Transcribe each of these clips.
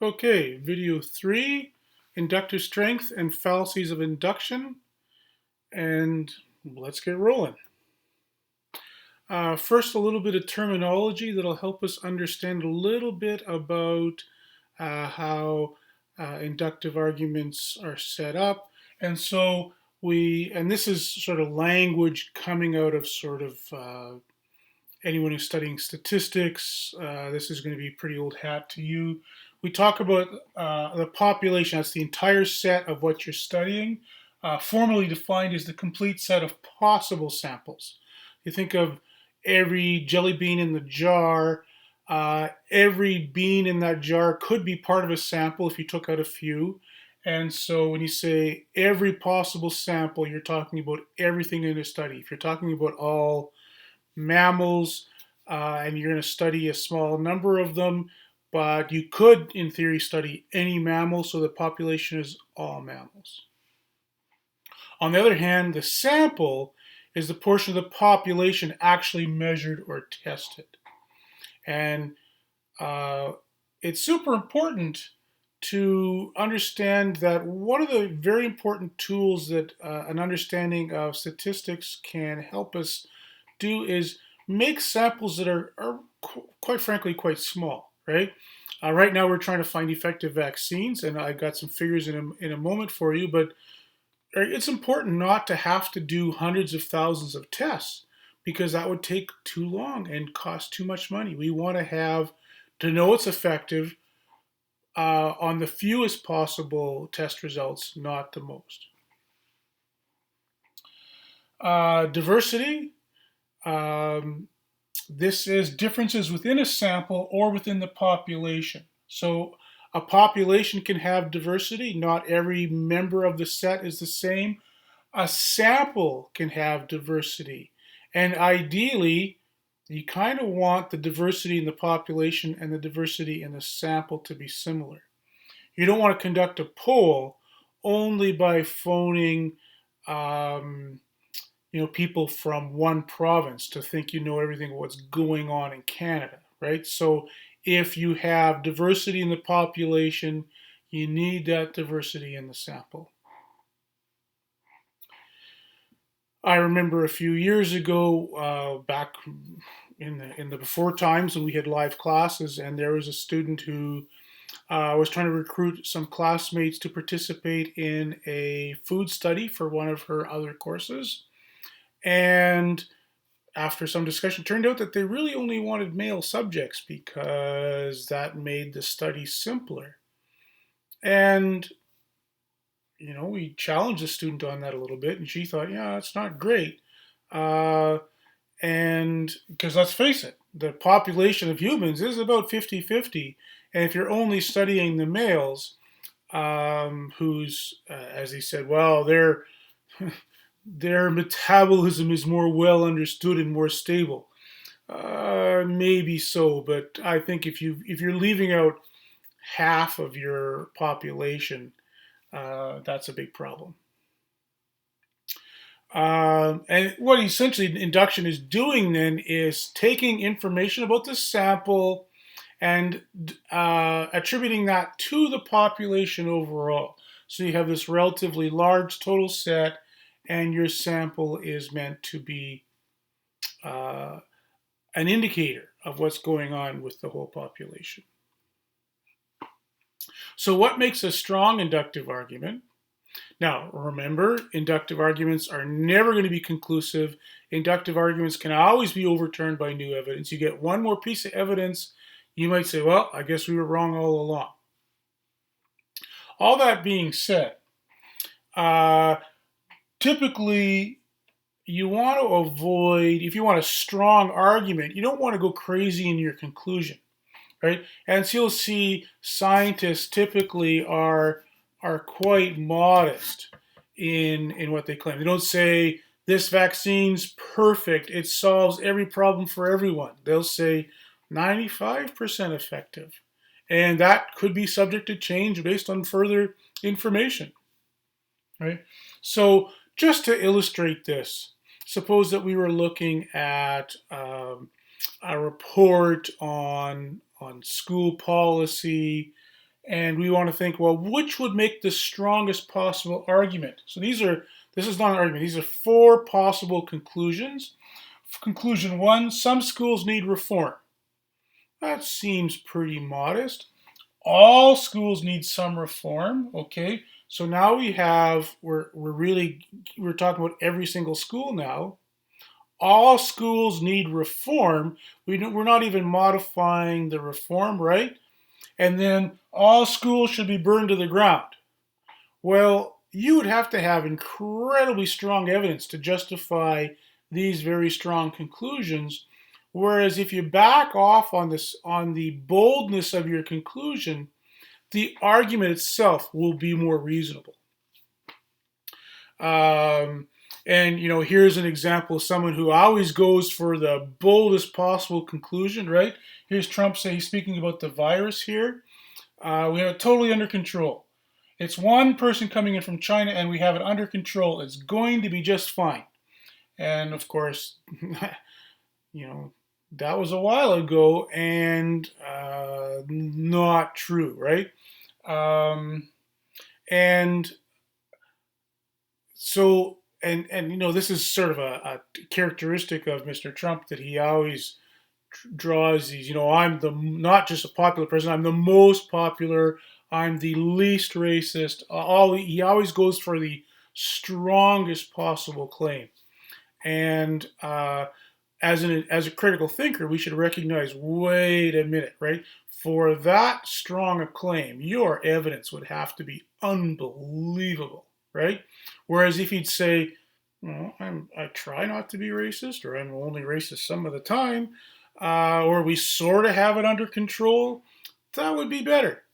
Okay, video 3, inductive strength and fallacies of induction, and let's get rolling. First, a little bit of terminology that'll help us understand a little bit about how inductive arguments are set up. And so and this is sort of language coming out of sort of anyone who's studying statistics, this is going to be pretty old hat to you. We talk about the population, that's the entire set of what you're studying, formally defined as the complete set of possible samples. You think of every jelly bean in the jar, every bean in that jar could be part of a sample if you took out a few. And so when you say every possible sample, you're talking about everything in a study. If you're talking about all mammals, and you're going to study a small number of them, but you could, in theory, study any mammal, so the population is all mammals. On the other hand, the sample is the portion of the population actually measured or tested. And it's super important to understand that one of the very important tools that an understanding of statistics can help us do is make samples that are quite frankly quite small, right? Right now we're trying to find effective vaccines, and I got some figures in a moment for you, but it's important not to have to do hundreds of thousands of tests because that would take too long and cost too much money. We want to know it's effective on the fewest possible test results, not the most. Diversity. This is differences within a sample or within the population. So a population can have diversity. Not every member of the set is the same. A sample can have diversity. And ideally, you kind of want the diversity in the population and the diversity in the sample to be similar. You don't want to conduct a poll only by phoning people from one province to think you know everything what's going on in Canada, right? So if you have diversity in the population, you need that diversity in the sample. I remember a few years ago, back in the before times when we had live classes, and there was a student who was trying to recruit some classmates to participate in a food study for one of her other courses. And after some discussion, it turned out that they really only wanted male subjects because that made the study simpler. And, we challenged the student on that a little bit, and she thought, yeah, that's not great. Uh, and because let's face it, the population of humans is about 50-50. And if you're only studying the males, who's, as he said, well, their metabolism is more well understood and more stable. Maybe so, but I think if you're leaving out half of your population, that's a big problem. And what essentially induction is doing then is taking information about the sample and attributing that to the population overall. So you have this relatively large total set, and your sample is meant to be uh, an indicator of what's going on with the whole population. So, what makes a strong inductive argument? Now, remember, inductive arguments are never going to be conclusive. Inductive arguments can always be overturned by new evidence. You get one more piece of evidence, you might say, well, I guess we were wrong all along. All that being said, typically you want to avoid, if you want a strong argument, you don't want to go crazy in your conclusion, right? And so you'll see scientists typically are quite modest in what they claim. They don't say this vaccine's perfect, it solves every problem for everyone. They'll say 95% effective. And that could be subject to change based on further information, right? So just to illustrate this, suppose that we were looking at a report on school policy, and we want to think, well, which would make the strongest possible argument? So this is not an argument. These are four possible conclusions. Conclusion one, some schools need reform. That seems pretty modest. All schools need some reform. Okay, so now we're talking about every single school now. All schools need reform. We're not even modifying the reform, right? And then all schools should be burned to the ground. Well, you would have to have incredibly strong evidence to justify these very strong conclusions. Whereas if you back off on this, on the boldness of your conclusion, the argument itself will be more reasonable. And here's an example of someone who always goes for the boldest possible conclusion, right? Here's Trump saying, he's speaking about the virus here. We have it totally under control. It's one person coming in from China and we have it under control. It's going to be just fine. And of course, that was a while ago and not true, right? And so, this is sort of a characteristic of Mr. Trump, that he always draws these, I'm the not just a popular president, I'm the most popular, I'm the least racist. He always goes for the strongest possible claim. And as a critical thinker, we should recognize, wait a minute, right? For that strong a claim, your evidence would have to be unbelievable, right? Whereas if he'd say, I try not to be racist, or I'm only racist some of the time, or we sort of have it under control, that would be better.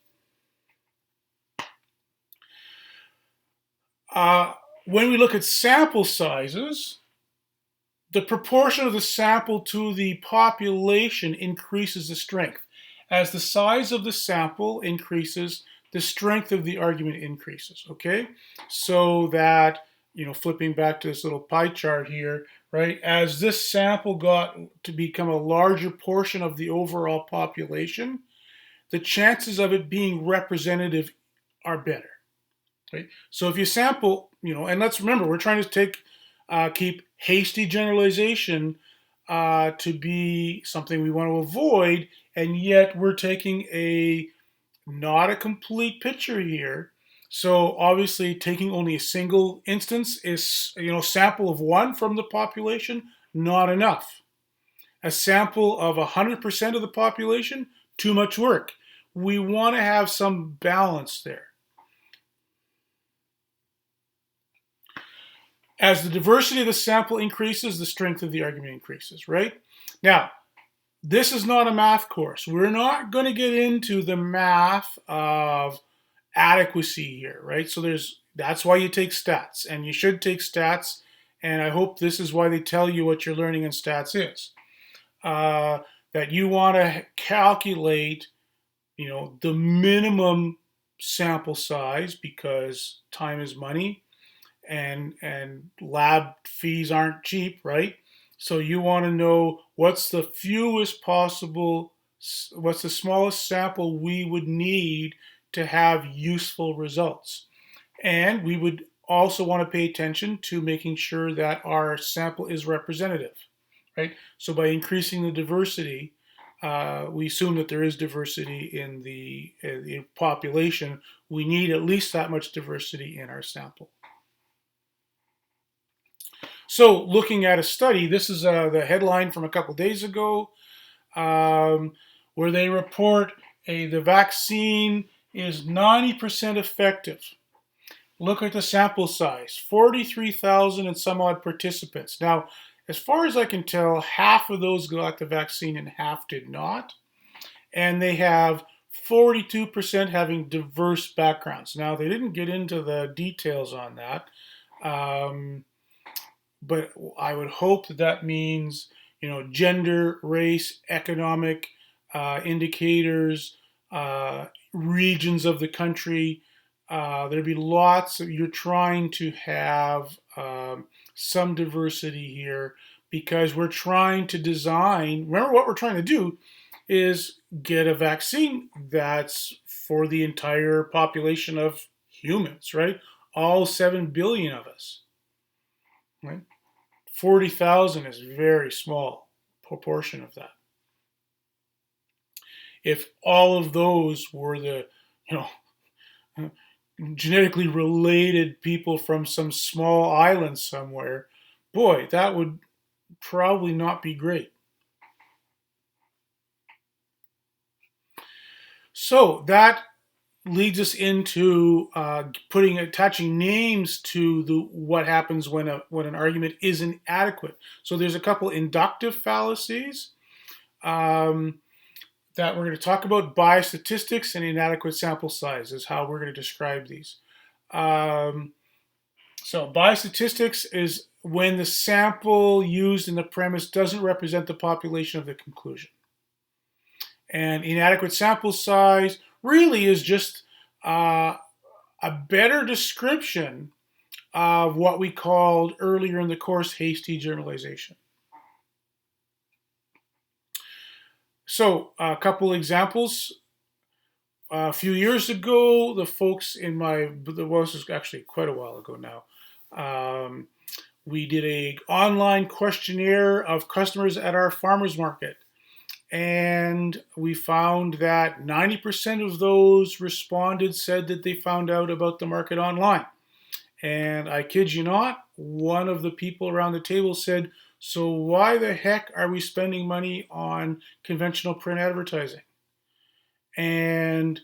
When we look at sample sizes, the proportion of the sample to the population increases the strength. As the size of the sample increases, the strength of the argument increases, okay? So that, flipping back to this little pie chart here, right? As this sample got to become a larger portion of the overall population, the chances of it being representative are better, right? So if you sample, and let's remember, we're trying to keep hasty generalization to be something we want to avoid, and yet we're taking not a complete picture here. So obviously taking only a single instance is, sample of one from the population, not enough. A sample of 100% of the population, too much work. We want to have some balance there. As the diversity of the sample increases, the strength of the argument increases, right? Now, this is not a math course. We're not going to get into the math of adequacy here, right? So that's why you take stats, and you should take stats, and I hope this is why they tell you what you're learning in stats is. That you want to calculate, the minimum sample size, because time is money, and lab fees aren't cheap, right? So you want to know what's the smallest sample we would need to have useful results. And we would also want to pay attention to making sure that our sample is representative, right? So by increasing the diversity, we assume that there is diversity in the population. We need at least that much diversity in our sample. So looking at a study, this is the headline from a couple days ago, where they report the vaccine is 90% effective. Look at the sample size, 43,000 and some odd participants. Now, as far as I can tell, half of those got the vaccine and half did not. And they have 42% having diverse backgrounds. Now, they didn't get into the details on that. But I would hope that means, gender, race, economic indicators, regions of the country. There'd be lots of, you're trying to have some diversity here, because we're trying to design, remember what we're trying to do is get a vaccine that's for the entire population of humans, right? All 7 billion of us, right? 40,000 is a very small proportion of that. If all of those were the, you know, genetically related people from some small island somewhere, boy, that would probably not be great. So that leads us into attaching names to the what happens when an argument isn't adequate. So there's a couple inductive fallacies um, that we're going to talk about. Bias statistics and inadequate sample size is how we're going to describe these. Um, so bias statistics is when the sample used in the premise doesn't represent the population of the conclusion. And inadequate sample size really is just uh, a better description of what we called earlier in the course hasty generalization. So, a couple examples. A few years ago, the folks in this is actually quite a while ago now. We did a online questionnaire of customers at our farmers market, and we found that 90% of those responded said that they found out about the market online. And I kid you not, one of the people around the table said, "So why the heck are we spending money on conventional print advertising?" And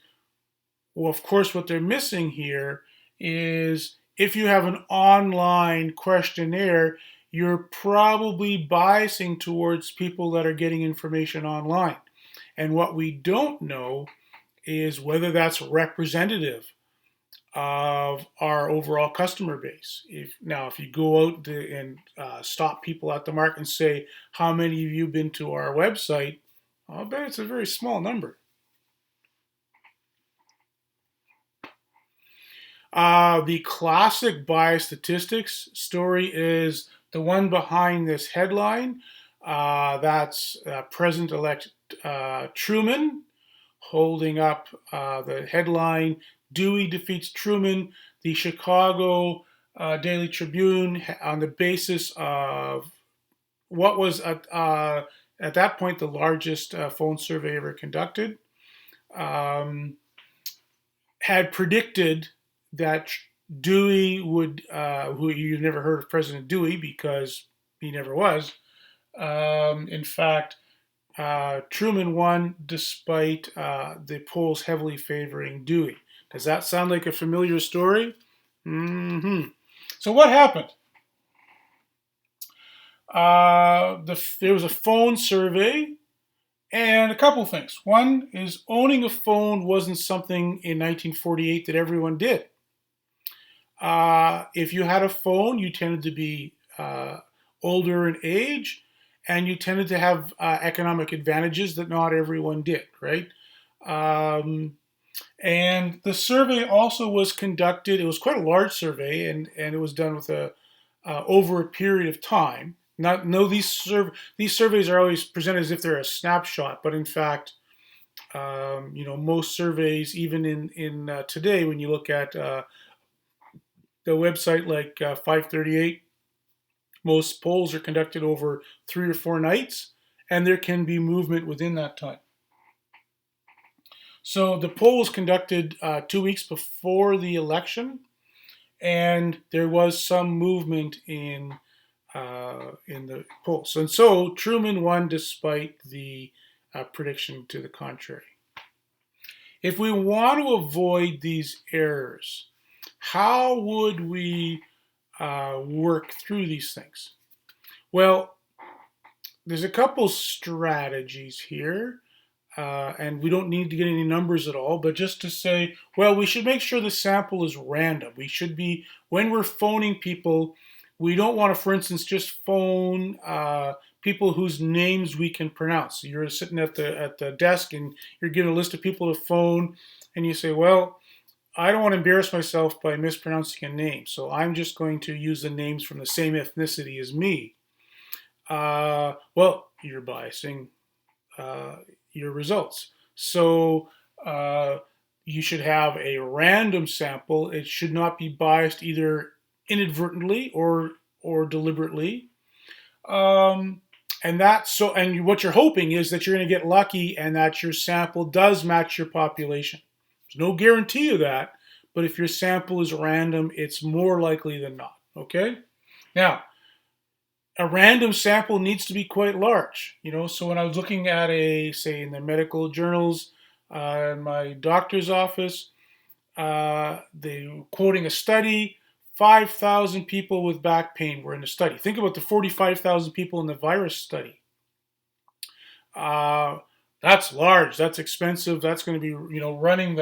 well, of course, what they're missing here is if you have an online questionnaire, you're probably biasing towards people that are getting information online. And what we don't know is whether that's representative of our overall customer base. If you go out and stop people at the market and say, "How many of you been to our website?" I'll bet it's a very small number. The classic bias statistics story is the one behind this headline. That's President-elect Truman holding up the headline, "Dewey defeats Truman." The Chicago Daily Tribune, on the basis of what was at that point the largest phone survey ever conducted, um, had predicted that Dewey would, who you've never heard of President Dewey because he never was. In fact, Truman won despite the polls heavily favoring Dewey. Does that sound like a familiar story? Mm-hmm. So what happened? There was a phone survey, and a couple things. One is owning a phone wasn't something in 1948 that everyone did. If you had a phone, you tended to be older in age, and you tended to have economic advantages that not everyone did, right? Um, and the survey also was conducted. It was quite a large survey, and it was done with over a period of time. Not no these surveys are always presented as if they're a snapshot, but in fact, most surveys, even in today, when you look at the website like 538, most polls are conducted over 3 or 4 nights, and there can be movement within that time. So the poll was conducted 2 weeks before the election, and there was some movement in the polls. And so Truman won despite the prediction to the contrary. If we want to avoid these errors, how would we work through these things? Well, there's a couple strategies here, and we don't need to get any numbers at all, but just to say, well, we should make sure the sample is random. We should be, when we're phoning people, we don't want to, for instance, just phone people whose names we can pronounce. So you're sitting at the desk and you're given a list of people to phone, and you say, well, I don't want to embarrass myself by mispronouncing a name, so I'm just going to use the names from the same ethnicity as me. Well, you're biasing. your results. So you should have a random sample. It should not be biased either inadvertently or deliberately. Um, and what you're hoping is that you're going to get lucky and that your sample does match your population. There's no guarantee of that, but if your sample is random, it's more likely than not. Okay? Now, a random sample needs to be quite large. So when I was looking at say in the medical journals in my doctor's office, they were quoting a study. 5,000 people with back pain were in the study. Think about the 45,000 people in the virus study. Uh, that's large. That's expensive. That's going to be, running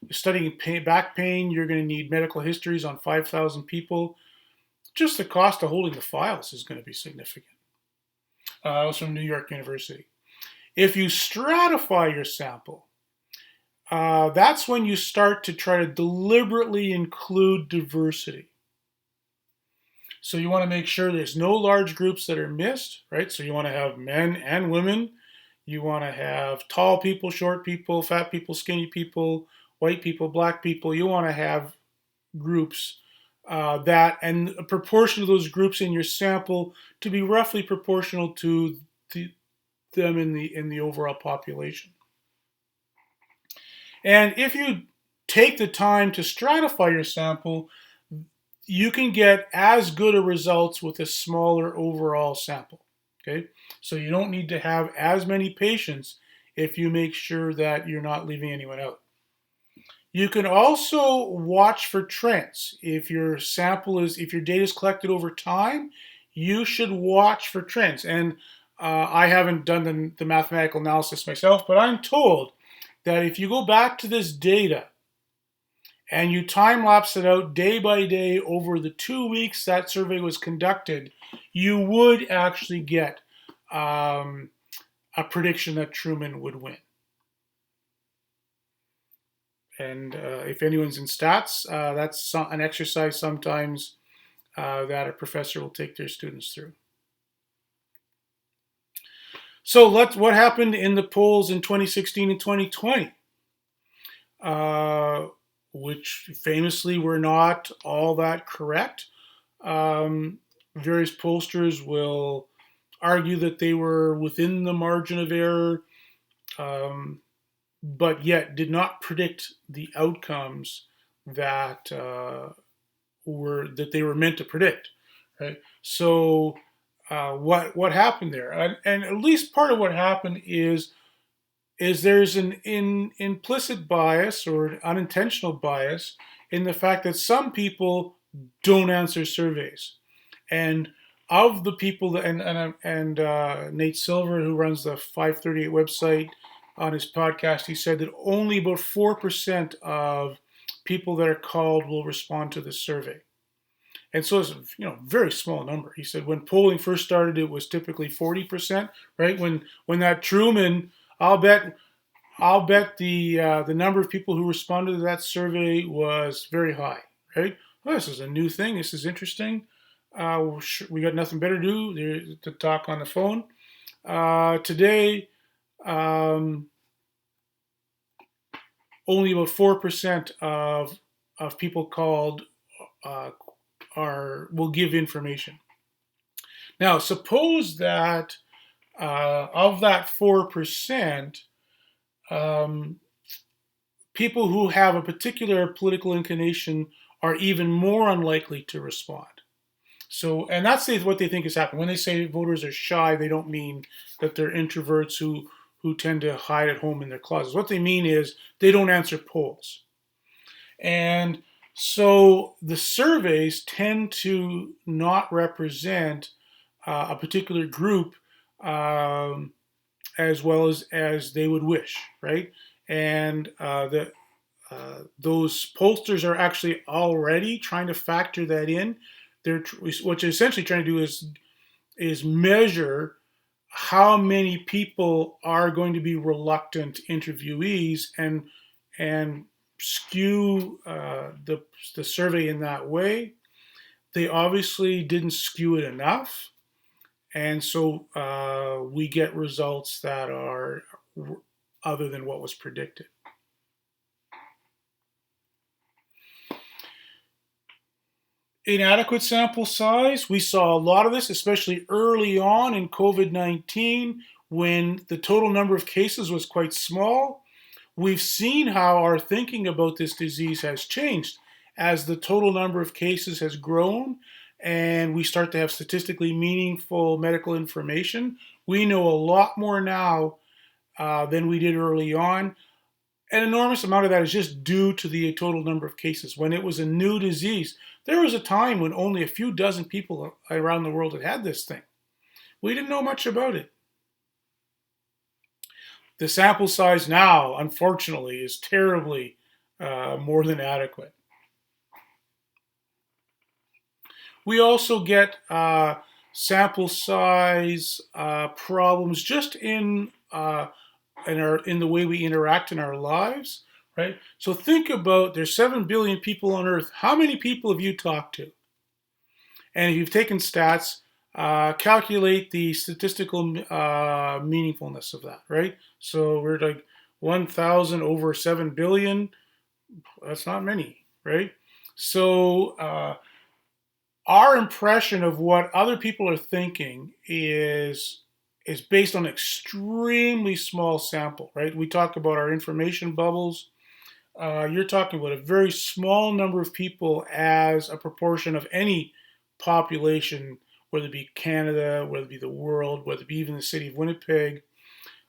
studying back pain. You're going to need medical histories on 5,000 people. Just the cost of holding the files is going to be significant. I was from New York University. If you stratify your sample, that's when you start to try to deliberately include diversity. So you want to make sure there's no large groups that are missed, right? So you want to have men and women. You want to have tall people, short people, fat people, skinny people, white people, black people. You want to have groups and a proportion of those groups in your sample to be roughly proportional to them in the overall population. And if you take the time to stratify your sample, you can get as good a results with a smaller overall sample. Okay, so you don't need to have as many patients if you make sure that you're not leaving anyone out. You can also watch for trends. If your data is collected over time, you should watch for trends. And I haven't done the mathematical analysis myself, but I'm told that if you go back to this data and you time lapse it out day by day over the 2 weeks that survey was conducted, you would actually get a prediction that Truman would win. And if anyone's in stats, that's an exercise sometimes that a professor will take their students through. So what happened in the polls in 2016 and 2020, which famously were not all that correct. Various pollsters will argue that they were within the margin of error, but yet did not predict the outcomes that they were meant to predict. Right. So what happened there? And at least part of what happened is there's an implicit bias or an unintentional bias in the fact that some people don't answer surveys, and of the people that and Nate Silver, who runs the 538 website, on his podcast, he said that only about 4% of people that are called will respond to the survey. And so it's a very small number. He said when polling first started, it was typically 40%. Right when that Truman, I'll bet the number of people who responded to that survey was very high. Right? Well, this is a new thing. This is interesting. We got nothing better to do to talk on the phone. Today, only about 4% of people called will give information. Now, suppose that of that 4%, people who have a particular political inclination are even more unlikely to respond. So, and that's what they think is happening. When they say voters are shy, they don't mean that they're introverts who tend to hide at home in their closets. What they mean is they don't answer polls. And so the surveys tend to not represent a particular group as well as they would wish, right? And those pollsters are actually already trying to factor that in. What they're essentially trying to do is measure how many people are going to be reluctant interviewees and skew the survey in that way. They obviously didn't skew it enough, and so we get results that are other than what was predicted. Inadequate sample size. We saw a lot of this, especially early on in COVID-19 when the total number of cases was quite small. We've seen how our thinking about this disease has changed as the total number of cases has grown and we start to have statistically meaningful medical information. We know a lot more now than we did early on. An enormous amount of that is just due to the total number of cases. When it was a new disease, there was a time when only a few dozen people around the world had this thing. We didn't know much about it. The sample size now, unfortunately, is terribly more than adequate. We also get sample size problems just in the way we interact in our lives, right? So think about there's 7 billion people on Earth. How many people have you talked to? And if you've taken stats, calculate the statistical meaningfulness of that, right? So we're like 1,000 over 7 billion. That's not many, right? So our impression of what other people are thinking is based on an extremely small sample, right? We talk about our information bubbles. You're talking about a very small number of people as a proportion of any population, whether it be Canada, whether it be the world, whether it be even the city of Winnipeg.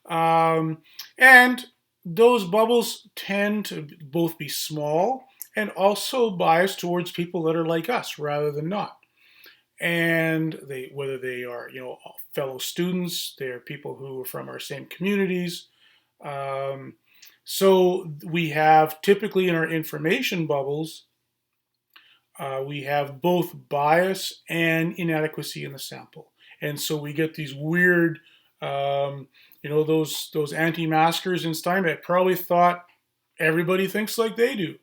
And those bubbles tend to both be small and also biased towards people that are like us rather than not. And whether they are, fellow students, they're people who are from our same communities. So we have typically in our information bubbles, we have both bias and inadequacy in the sample. And so we get these weird, those anti-maskers in Steinbeck probably thought everybody thinks like they do.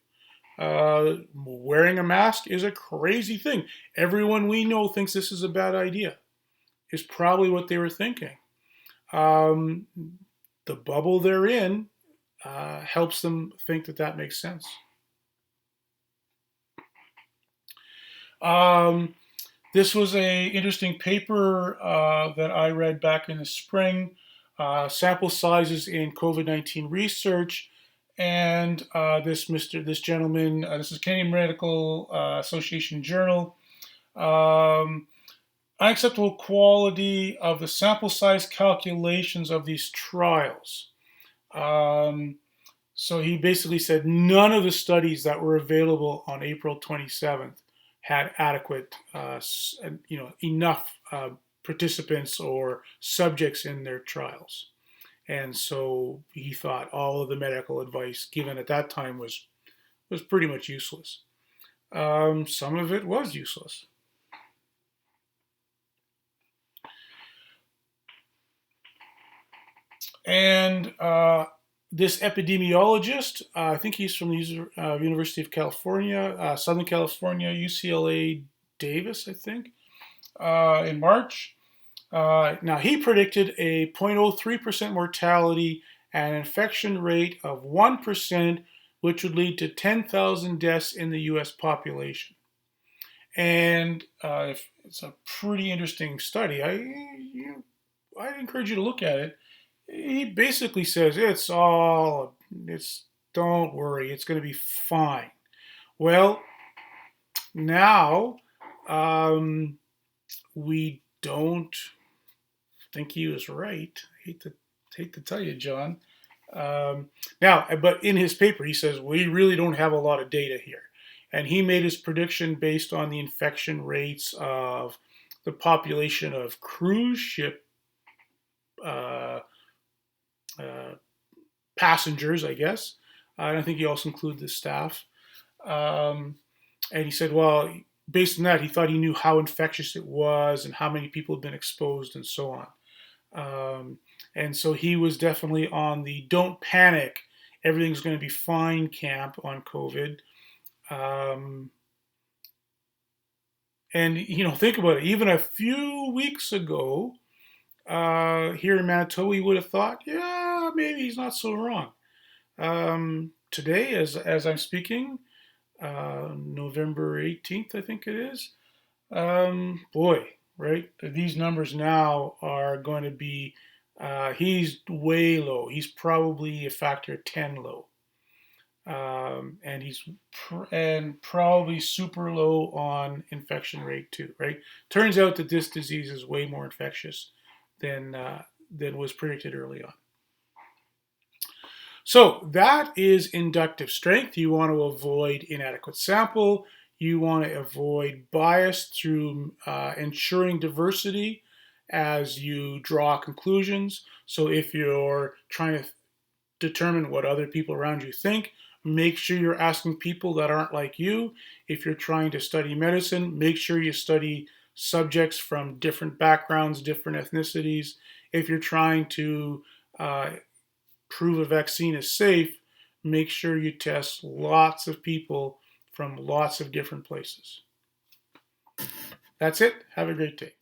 Wearing a mask is a crazy thing. Everyone we know thinks this is a bad idea, is probably what they were thinking. The bubble they're in helps them think that makes sense. This was an interesting paper that I read back in the spring, sample sizes in COVID-19 research. And this gentleman, this is Canadian Medical Association Journal, unacceptable quality of the sample size calculations of these trials. So he basically said none of the studies that were available on April 27th had adequate, enough participants or subjects in their trials. And so he thought all of the medical advice given at that time was pretty much useless. Some of it was useless. And this epidemiologist, I think he's from the University of California, Southern California, UCLA Davis, I think, in March. Now, he predicted a 0.03% mortality and an infection rate of 1%, which would lead to 10,000 deaths in the US population. And it's a pretty interesting study. I'd encourage you to look at it. He basically says don't worry, it's going to be fine. Well, now we don't think he was right. I hate to tell you, John. But in his paper, he says we really don't have a lot of data here, and he made his prediction based on the infection rates of the population of cruise ship passengers, I guess. And I think he also included the staff. And he said, well, based on that, he thought he knew how infectious it was and how many people had been exposed and so on. And so he was definitely on the don't panic, everything's going to be fine camp on COVID. And, think about it. Even a few weeks ago, here in Manitoba, we would have thought, yeah, maybe he's not so wrong. Today, as I'm speaking, November 18th, I think it is. Boy, right? These numbers now are going to be, he's way low. He's probably a factor of 10 low. And and probably super low on infection rate too, right? Turns out that this disease is way more infectious than was predicted early on. So that is inductive strength. You want to avoid inadequate sample. You want to avoid bias through ensuring diversity as you draw conclusions. So if you're trying to determine what other people around you think, make sure you're asking people that aren't like you. If you're trying to study medicine, make sure you study subjects from different backgrounds, different ethnicities. If you're trying to prove a vaccine is safe, make sure you test lots of people from lots of different places. That's it. Have a great day.